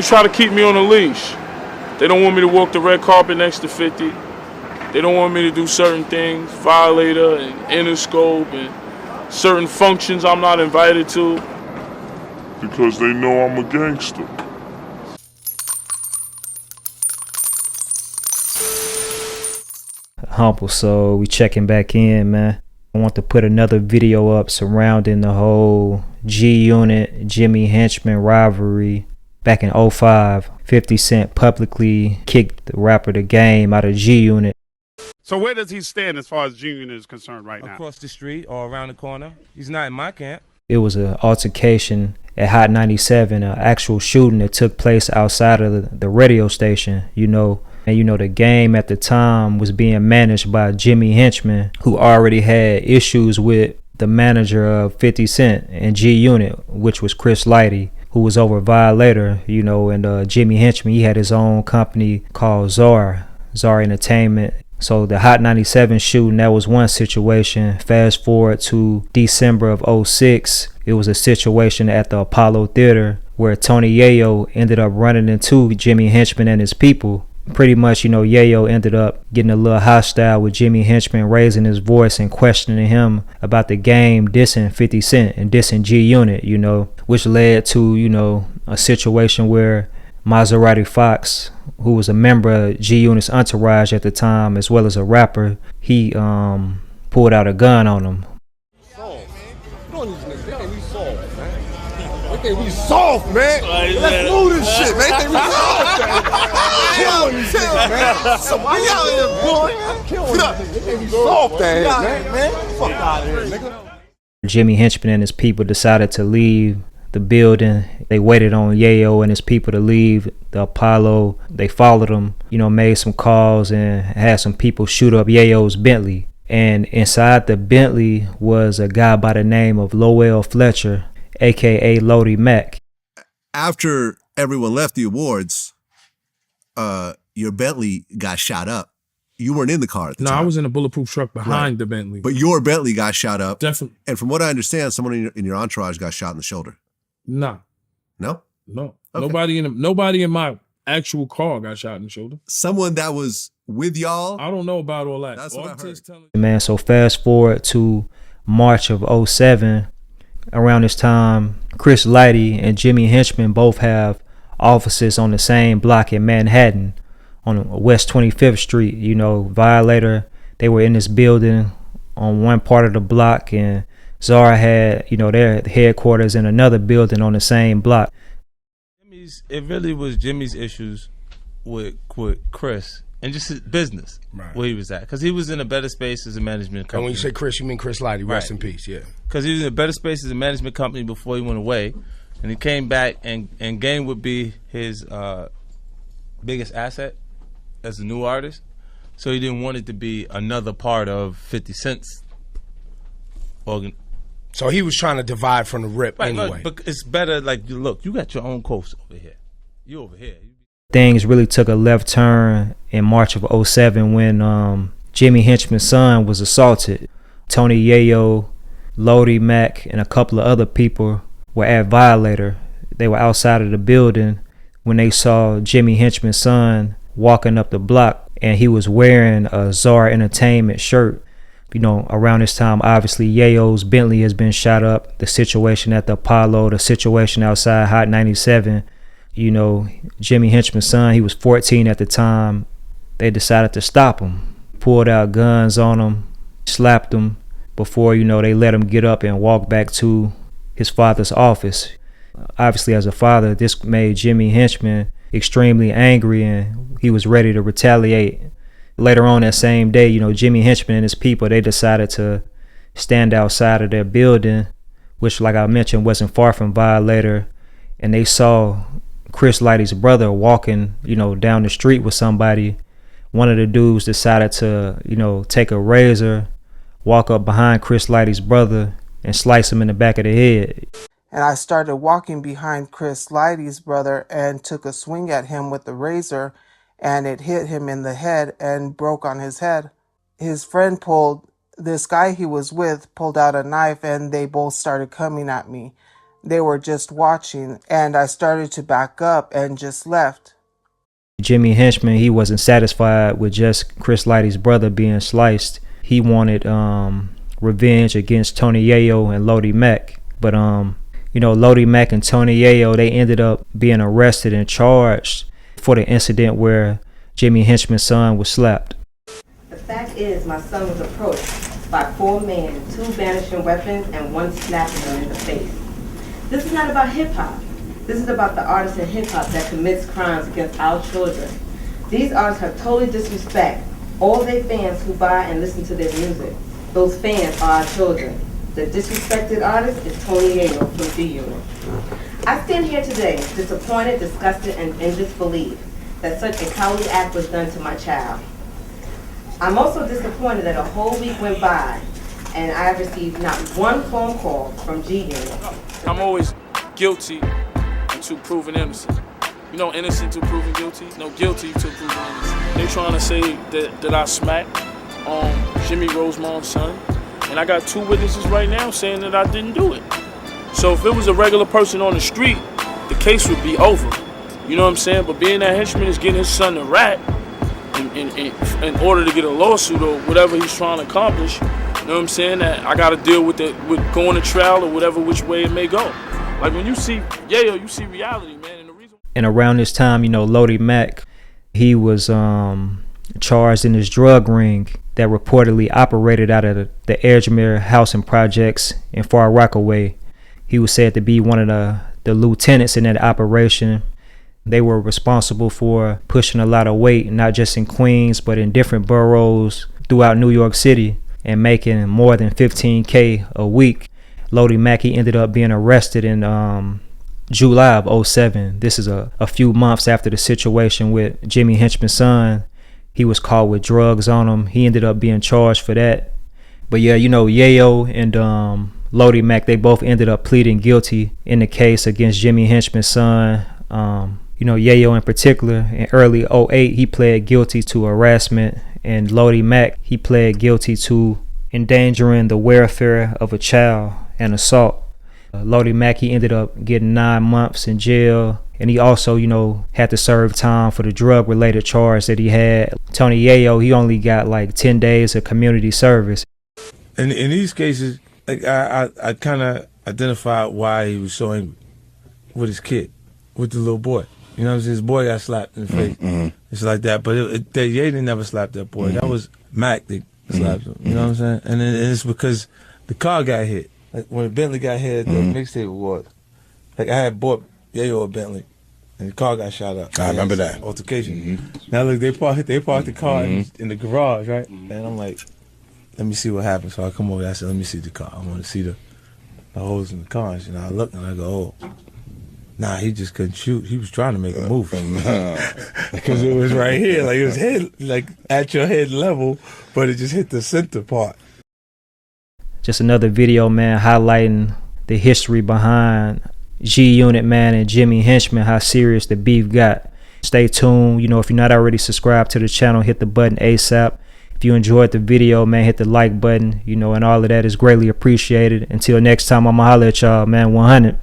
They try to keep me on a leash. They don't want me to walk the red carpet next to 50. They don't want me to do certain things, Violator and Interscope and certain functions I'm not invited to. Because they know I'm a gangster. AHumbleSoul, we checking back in, man. I want to put another video up surrounding the whole G-Unit, Jimmy Henchman rivalry. Back in 05, 50 Cent publicly kicked the rapper The Game out of G-Unit. So where does he stand as far as G-Unit is concerned right now? Across the street or around the corner. He's not in my camp. It was an altercation at Hot 97, an actual shooting that took place outside of the radio station, you know. And you know, The Game at the time was being managed by Jimmy Henchman, who already had issues with the manager of 50 Cent and G-Unit, which was Chris Lighty, who was over Violator, you know. And Jimmy Henchman, he had his own company called Czar Entertainment. So the Hot 97 shooting, that was one situation. Fast forward to December of 06, it was a situation at the Apollo Theater where Tony Yayo ended up running into Jimmy Henchman and his people. Pretty much, you know, Yayo ended up getting a little hostile with Jimmy Henchman, raising his voice and questioning him about The Game dissing 50 Cent and dissing G-Unit, you know, which led to, you know, a situation where Maserati Fox, who was a member of G-Unit's entourage at the time, as well as a rapper, he pulled out a gun on him. They think we soft, man. Let's move this shit, man. They think we soft, man. Chill, man. So why y'all in here, boy? Kill them. They think we soft, man. Fuck out of here, nigga. Jimmy Henchman and his people decided to leave the building. They waited on Yayo and his people to leave the Apollo. They followed him, you know, made some calls and had some people shoot up Yayo's Bentley. And inside the Bentley was a guy by the name of Lowell Fletcher, aka Lodi Mack. After everyone left the awards, your Bentley got shot up. You weren't in the car at the time. No, I was in a bulletproof truck behind the Bentley. But your Bentley got shot up. Definitely. And from what I understand, someone in your entourage got shot in the shoulder. Nah. No? No. Okay. Nobody in my actual car got shot in the shoulder. Someone that was with y'all? I don't know about all that. That's what I heard. Man, so fast forward to March of 07. Around this time, Chris Lighty and Jimmy Henchman both have offices on the same block in Manhattan on West 25th Street. You know, Violator, they were in this building on one part of the block, and Zara had, you know, their headquarters in another building on the same block. It really was Jimmy's issues with Chris and just his business, right, where he was at. Because he was in a better space as a management company. And when you say Chris, you mean Chris Lighty, rest in peace, yeah. Because he was in a better space as a management company before he went away. And he came back, and Game would be his biggest asset as a new artist. So he didn't want it to be another part of 50 Cent's organ. So he was trying to divide from the rip anyway. But it's better, like, look, you got your own coast over here. You over here. Things really took a left turn in March of 07 when Jimmy Henchman's son was assaulted. Tony Yayo, Lodi Mack, and a couple of other people were at Violator. They were outside of the building when they saw Jimmy Henchman's son walking up the block, and he was wearing a Czar Entertainment shirt. You know, around this time, obviously, Yayo's Bentley has been shot up. The situation at the Apollo, the situation outside Hot 97. You know, Jimmy Henchman's son, he was 14 at the time. They decided to stop him. Pulled out guns on him, slapped him before, you know, they let him get up and walk back to his father's office. Obviously, as a father, this made Jimmy Henchman extremely angry, and he was ready to retaliate. Later on that same day, you know, Jimmy Henchman and his people, they decided to stand outside of their building, which, like I mentioned, wasn't far from Violator, and they saw Chris Lighty's brother walking, you know, down the street with somebody. One of the dudes decided to, you know, take a razor, walk up behind Chris Lighty's brother, and slice him in the back of the head. And I started walking behind Chris Lighty's brother and took a swing at him with the razor, and it hit him in the head and broke on his head. His friend this guy he was with pulled out a knife, and they both started coming at me. They were just watching, and I started to back up and just left. Jimmy Henchman, he wasn't satisfied with just Chris Lighty's brother being sliced. He wanted revenge against Tony Yayo and Lodi Mack. But Lodi Mack and Tony Yayo, they ended up being arrested and charged for the incident where Jimmy Henchman's son was slapped. The fact is, my son was approached by 4 men, 2 brandishing weapons and 1 slapping him in the face. This is not about hip-hop. This is about the artist in hip-hop that commits crimes against our children. These artists have totally disrespect all their fans who buy and listen to their music. Those fans are our children. The disrespected artist is Tony Yayo from G-Unit. I stand here today disappointed, disgusted, and in disbelief that such a cowardly act was done to my child. I'm also disappointed that a whole week went by and I have received not 1 phone call from G-Unit. I'm always guilty until proven innocent. You know, innocent till proven guilty? No, guilty till proven innocent. They trying to say that I smacked Jimmy Rosemond's son, and I got 2 witnesses right now saying that I didn't do it. So if it was a regular person on the street, the case would be over. You know what I'm saying? But being that Henchman is getting his son to rap in order to get a lawsuit or whatever he's trying to accomplish, you know what I'm saying? That I got to deal with going to trial or whatever which way it may go. Like when you see Yayo, you see reality, man. And around this time, Lodi Mack, he was charged in this drug ring that reportedly operated out of the Edgemere housing projects in Far Rockaway. He was said to be one of the lieutenants in that operation. They were responsible for pushing a lot of weight, not just in Queens, but in different boroughs throughout New York City, and making more than $15K a week. Lodi Mack, he ended up being arrested in July of 2007. This is a few months after the situation with Jimmy Henchman's son. He was caught with drugs on him. He ended up being charged for that. But yeah, Yayo and Lodi Mack, they both ended up pleading guilty in the case against Jimmy Henchman's son. Yayo in particular, in early 2008, he pled guilty to harassment, and Lodi Mack, he pled guilty to endangering the welfare of a child and assault. Lodi Mack, he ended up getting 9 months in jail, and he also, had to serve time for the drug-related charge that he had. Tony Yayo, he only got like 10 days of community service. In these cases, like I kind of identified why he was so angry with his kid, with the little boy. You know what I'm saying? His boy got slapped in the face. Mm-hmm. It's like that. But Yayo never slapped that boy. Mm-hmm. That was Mack that slapped him. You know what I'm saying? And it's because the car got hit. Like when Bentley got hit at the mixtape award, like I had bought Yayo a Bentley, and the car got shot up. I remember that altercation. Mm-hmm. Now look, they parked the car in the garage, right? And I'm like, let me see what happens. So I come over there, I said, let me see the car. I want to see the holes in the car. And I look and I go, oh, nah, he just couldn't shoot. He was trying to make a move because it was right here, like it was like at your head level, but it just hit the center part. Just another video, man, highlighting the history behind G-Unit, man, and Jimmy Henchman, how serious the beef got. Stay tuned. If you're not already subscribed to the channel, hit the button ASAP. If you enjoyed the video, man, hit the like button, and all of that is greatly appreciated. Until next time, I'ma holler at y'all, man. 100.